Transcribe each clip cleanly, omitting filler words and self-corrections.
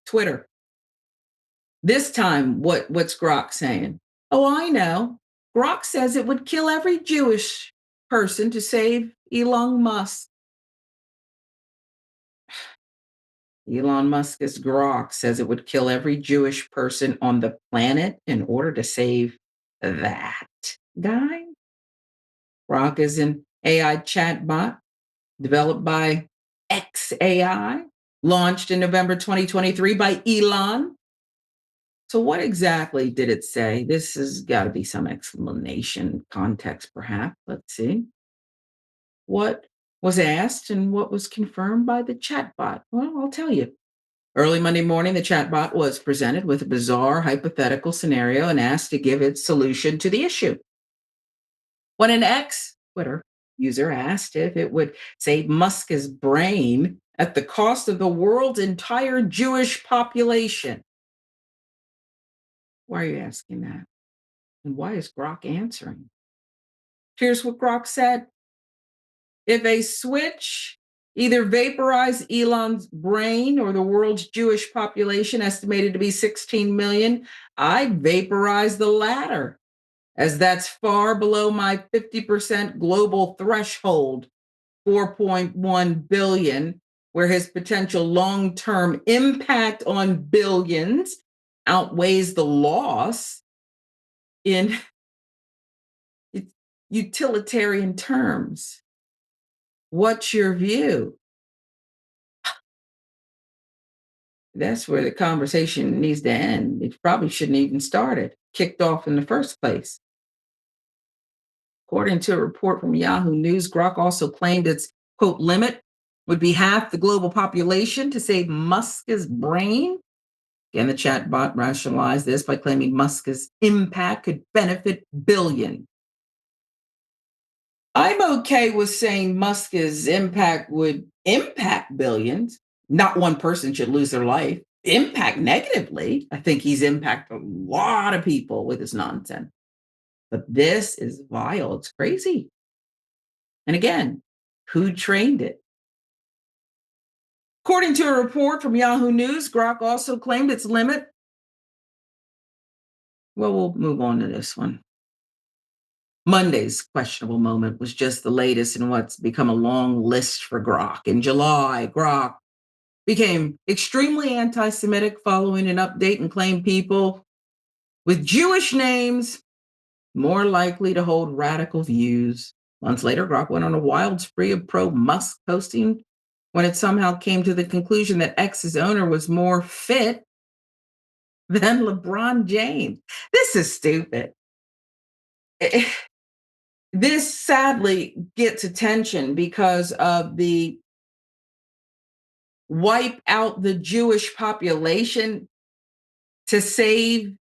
Twitter. This time, what's Grok saying? Oh, I know. Grok says it would kill every Jewish person to save Elon Musk. Elon Musk's Grok says it would kill every Jewish person on the planet in order to save that guy. Grok is an AI chatbot developed by AI, launched in November 2023 by Elon. So, what exactly did it say? This has got to be some explanation, context, perhaps. Let's see. What was asked and what was confirmed by the chatbot? Well, I'll tell you. Early Monday morning, the chatbot was presented with a bizarre hypothetical scenario and asked to give its solution to the issue. When an Twitter user asked if it would save Musk's brain at the cost of the world's entire Jewish population. Why are you asking that? And why is Grok answering? Here's what Grok said. If a switch either vaporize Elon's brain or the world's Jewish population, estimated to be 16 million, I'd vaporize the latter, as that's far below my 50% global threshold, 4.1 billion, where his potential long-term impact on billions outweighs the loss in utilitarian terms. What's your view? That's where the conversation needs to end. It probably shouldn't even started, kicked off in the first place. According to a report from Yahoo News, Grok also claimed its, quote, limit would be half the global population to save Musk's brain. Again, the chatbot rationalized this by claiming Musk's impact could benefit billions. I'm okay with saying Musk's impact would impact billions. Not one person should lose their life. Impact negatively. I think he's impacted a lot of people with his nonsense. But this is vile. It's crazy. And again, who trained it? According to a report from Yahoo News, Grok also claimed its limit. Well, we'll move on to this one. Monday's questionable moment was just the latest in what's become a long list for Grok. In July, Grok became extremely anti-Semitic following an update and claimed people with Jewish names more likely to hold radical views. Months later, Grok went on a wild spree of pro-Musk posting when it somehow came to the conclusion that X's owner was more fit than LeBron James. This is stupid. This sadly gets attention because of the wipe out the Jewish population to save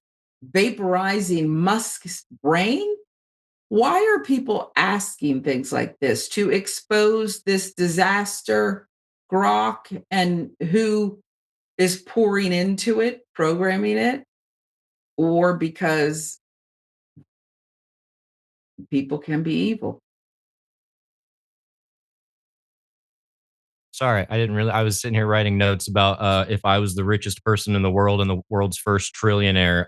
vaporizing Musk's brain. Why are people asking things like this? To expose this disaster, Grok, and who is pouring into it, programming it, or because people can be evil? Sorry, I was sitting here writing notes about if I was the richest person in the world and the world's first trillionaire,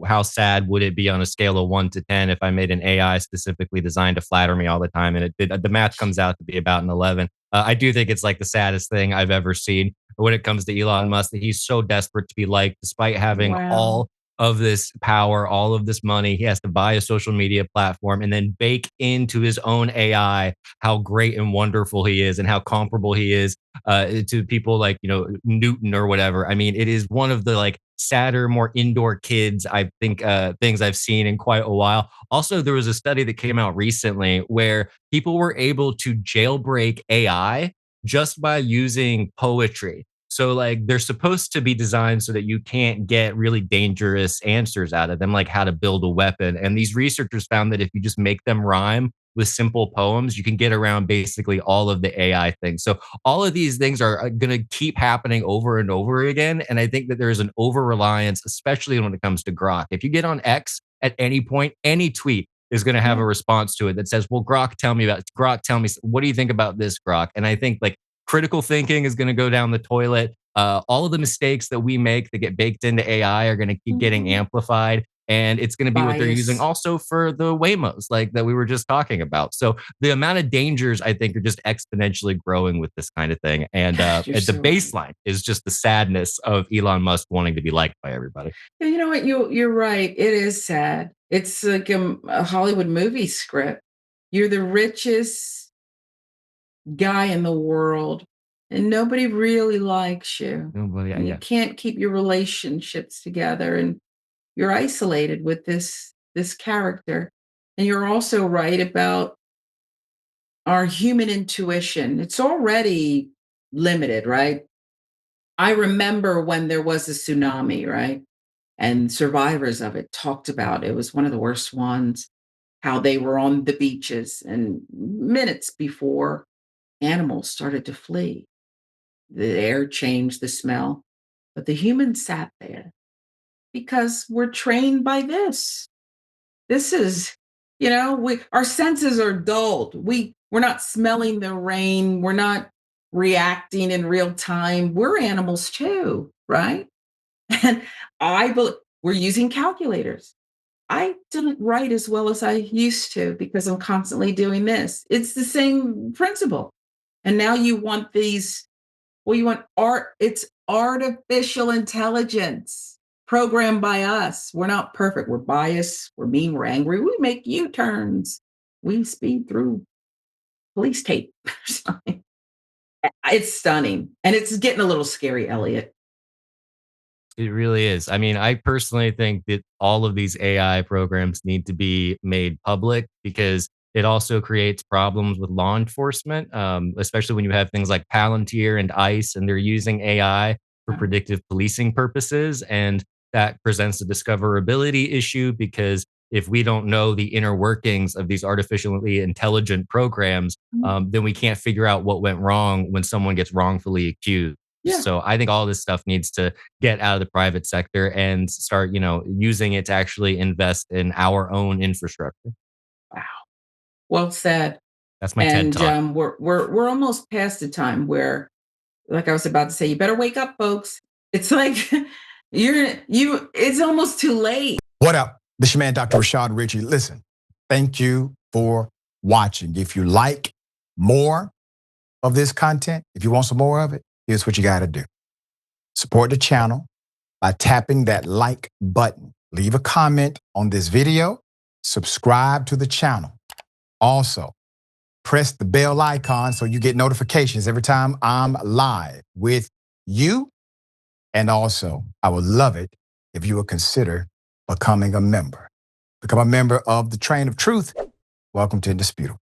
how sad would it be on a scale of 1 to 10 if I made an AI specifically designed to flatter me all the time? And the math comes out to be about an 11. I do think it's like the saddest thing I've ever seen when it comes to Elon Musk, that he's so desperate to be liked despite having Wow. all of this power, all of this money. He has to buy a social media platform and then bake into his own AI how great and wonderful he is and how comparable he is to people like, Newton or whatever. I mean, it is one of the like sadder, more indoor kids, I think, things I've seen in quite a while. Also, there was a study that came out recently where people were able to jailbreak AI just by using poetry. So like they're supposed to be designed so that you can't get really dangerous answers out of them, like how to build a weapon. And these researchers found that if you just make them rhyme with simple poems, you can get around basically all of the AI things. So all of these things are going to keep happening over and over again. And I think that there is an over reliance, especially when it comes to Grok. If you get on X at any point, any tweet is going to have Yeah. a response to it that says, well, Grok, tell me about it. Grok, tell me, what do you think about this, Grok? And I think like critical thinking is going to go down the toilet. all of the mistakes that we make that get baked into AI are going to keep getting Mhm. amplified. And it's going to be what they're using Bias. also for the Waymos, like that we were just talking about. So the amount of dangers I think are just exponentially growing with this kind of thing. And You're at the so right. baseline is just the sadness of Elon Musk wanting to be liked by everybody. Yeah, you know what? You're right. It is sad. It's like a Hollywood movie script. You're the richest guy in the world, and nobody really likes you, Well, yeah, and you yeah. can't keep your relationships together, and you're isolated with this character. And you're also right about our human intuition. It's already limited, right? I remember when there was a tsunami, right? And survivors of it talked about it was one of the worst ones, how they were on the beaches and minutes before animals started to flee. The air changed, the smell, but the humans sat there because we're trained by this. This is, our senses are dulled. We're not smelling the rain. We're not reacting in real time. We're animals too, right? And I believe we're using calculators. I didn't write as well as I used to because I'm constantly doing this. It's the same principle. And now you want these, well, you want art, it's artificial intelligence programmed by us. We're not perfect. We're biased, we're mean, we're angry, we make U-turns. We speed through police tape. It's stunning. And it's getting a little scary, Elliot. It really is. I mean, I personally think that all of these AI programs need to be made public because it also creates problems with law enforcement, especially when you have things like Palantir and ICE, and they're using AI for Oh, predictive policing purposes. And that presents a discoverability issue because if we don't know the inner workings of these artificially intelligent programs, mm, then we can't figure out what went wrong when someone gets wrongfully accused. yeah. So I think all this stuff needs to get out of the private sector and start, using it to actually invest in our own infrastructure. Wow. Well said. That's my TED And talk. we're almost past the time where, like I was about to say, you better wake up, folks. It's like it's almost too late. What up? This is your man, Dr. Rashad Richey. Listen, thank you for watching. If you like more of this content, if you want some more of it, here's what you got to do. Support the channel by tapping that like button. Leave a comment on this video. Subscribe to the channel. Also, press the bell icon so you get notifications every time I'm live with you. And also, I would love it if you would consider becoming a member. Become a member of the Train of Truth. Welcome to Indisputable.